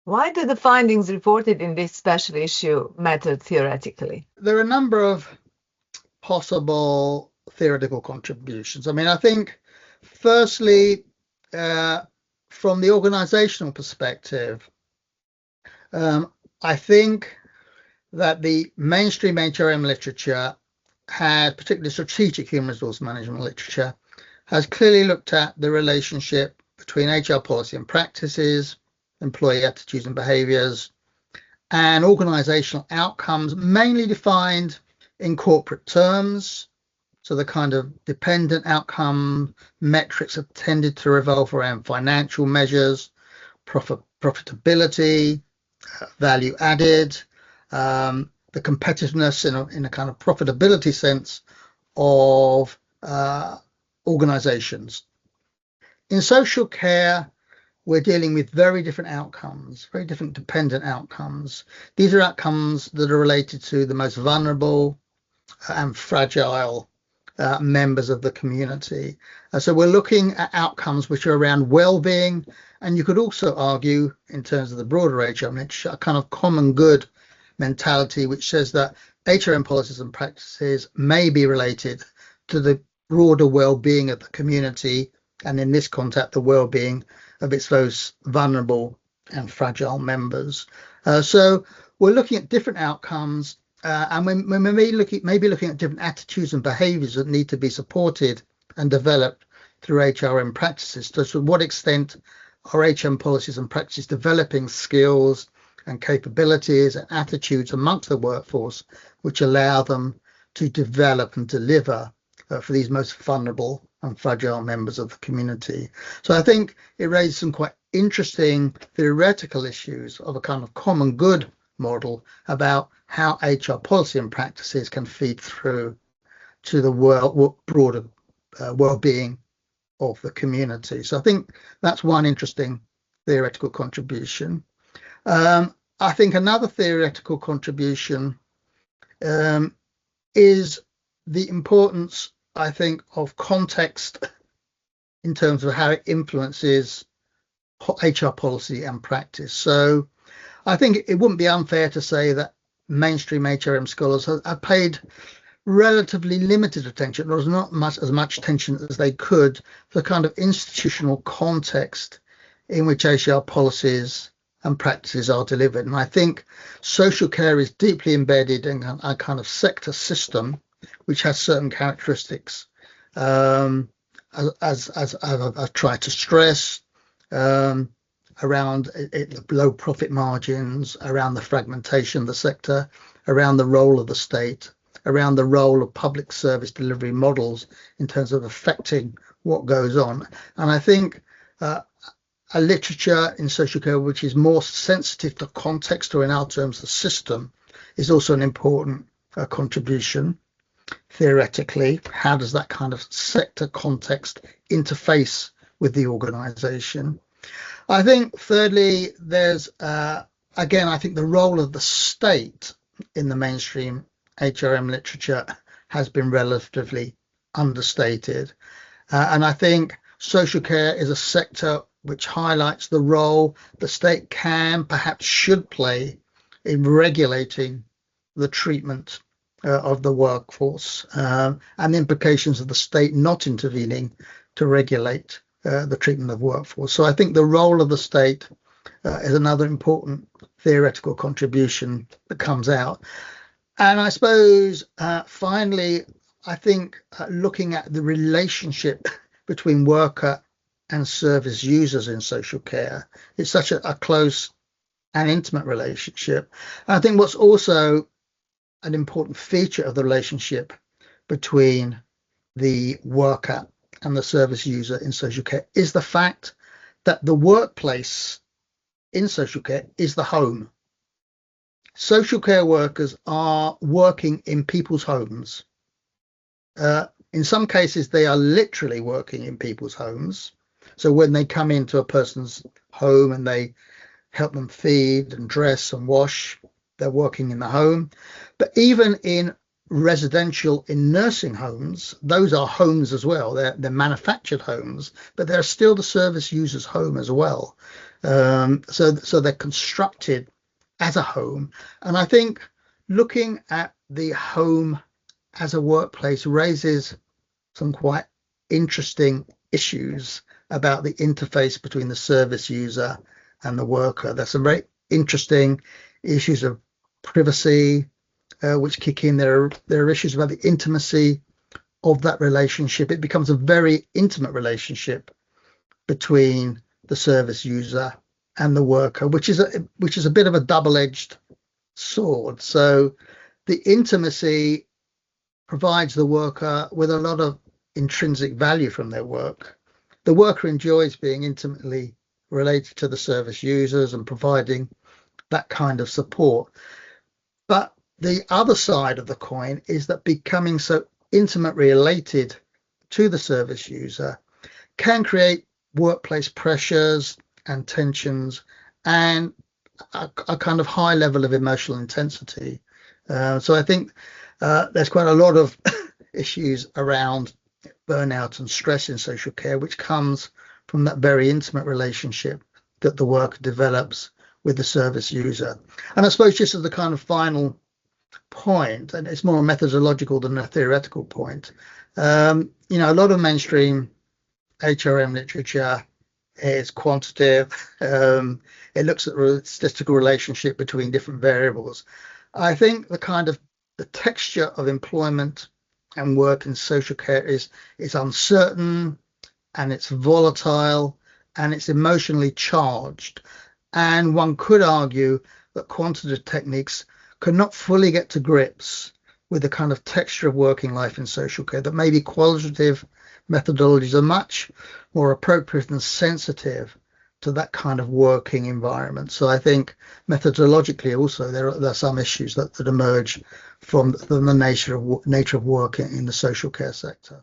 Why do the findings reported in this special issue matter theoretically? There are a number of possible theoretical contributions. I mean, I think, firstly, from the organizational perspective, I think that the mainstream HRM literature had, particularly strategic human resource management literature, has clearly looked at the relationship between HR policy and practices, employee attitudes and behaviors, and organizational outcomes, mainly defined in corporate terms. So the kind of dependent outcome metrics have tended to revolve around financial measures, profitability, value added, the competitiveness in a kind of profitability sense of organizations. In social care, we're dealing with very different outcomes, very different dependent outcomes. These are outcomes that are related to the most vulnerable and fragile members of the community. So we're looking at outcomes which are around well-being, and you could also argue, in terms of the broader HRM literature, a kind of common good mentality which says that HRM policies and practices may be related to the broader well-being of the community, and in this context, the well-being of its most vulnerable and fragile members. So we're looking at different outcomes, and we may be looking at different attitudes and behaviours that need to be supported and developed through HRM practices. So to what extent are HRM policies and practices developing skills and capabilities and attitudes amongst the workforce which allow them to develop and deliver for these most vulnerable and fragile members of the community. So I think it raises some quite interesting theoretical issues of a kind of common good model about how HR policy and practices can feed through to the broader well-being of the community. So I think that's one interesting theoretical contribution. I think another theoretical contribution is the importance, I think, of context in terms of how it influences HR policy and practice. So I think it wouldn't be unfair to say that mainstream HRM scholars have paid relatively limited attention, or not as much attention as they could, to the kind of institutional context in which HR policies and practices are delivered. And I think social care is deeply embedded in a kind of sector system which has certain characteristics, as I've tried to stress, around low profit margins, around the fragmentation of the sector, around the role of the state, around the role of public service delivery models in terms of affecting what goes on. And I think a literature in social care which is more sensitive to context, or in our terms the system, is also an important contribution. Theoretically, how does that kind of sector context interface with the organisation? I think thirdly, there's again, I think the role of the state in the mainstream HRM literature has been relatively understated, and I think social care is a sector which highlights the role the state can, perhaps should play in regulating the treatment of the workforce, and the implications of the state not intervening to regulate the treatment of workforce. So I think the role of the state is another important theoretical contribution that comes out. And I suppose finally, I think looking at the relationship between worker and service users in social care, it's such a close and intimate relationship. And I think what's also an important feature of the relationship between the worker and the service user in social care is the fact that the workplace in social care is the home. Social care workers are working in people's homes. In some cases, they are literally working in people's homes. So when they come into a person's home and they help them feed and dress and wash, they're working in the home. But even in nursing homes, those are homes as well. They're manufactured homes, but they're still the service user's home as well. So they're constructed as a home. And I think looking at the home as a workplace raises some quite interesting issues about the interface between the service user and the worker. There's some very interesting issues of privacy, which kick in. There are issues about the intimacy of that relationship. It becomes a very intimate relationship between the service user and the worker, which is a bit of a double-edged sword. So the intimacy provides the worker with a lot of intrinsic value from their work. The worker enjoys being intimately related to the service users and providing that kind of support. But the other side of the coin is that becoming so intimately related to the service user can create workplace pressures and tensions and a kind of high level of emotional intensity. So I think there's quite a lot of issues around burnout and stress in social care, which comes from that very intimate relationship that the worker develops with the service user. And I suppose just as the kind of final point, and it's more methodological than a theoretical point, a lot of mainstream HRM literature is quantitative. It looks at the statistical relationship between different variables. I think the texture of employment and work in social care is uncertain, and it's volatile, and it's emotionally charged. And one could argue that quantitative techniques could not fully get to grips with the kind of texture of working life in social care, that maybe qualitative methodologies are much more appropriate and sensitive to that kind of working environment. So I think methodologically also there are some issues that emerge from the nature of work in the social care sector.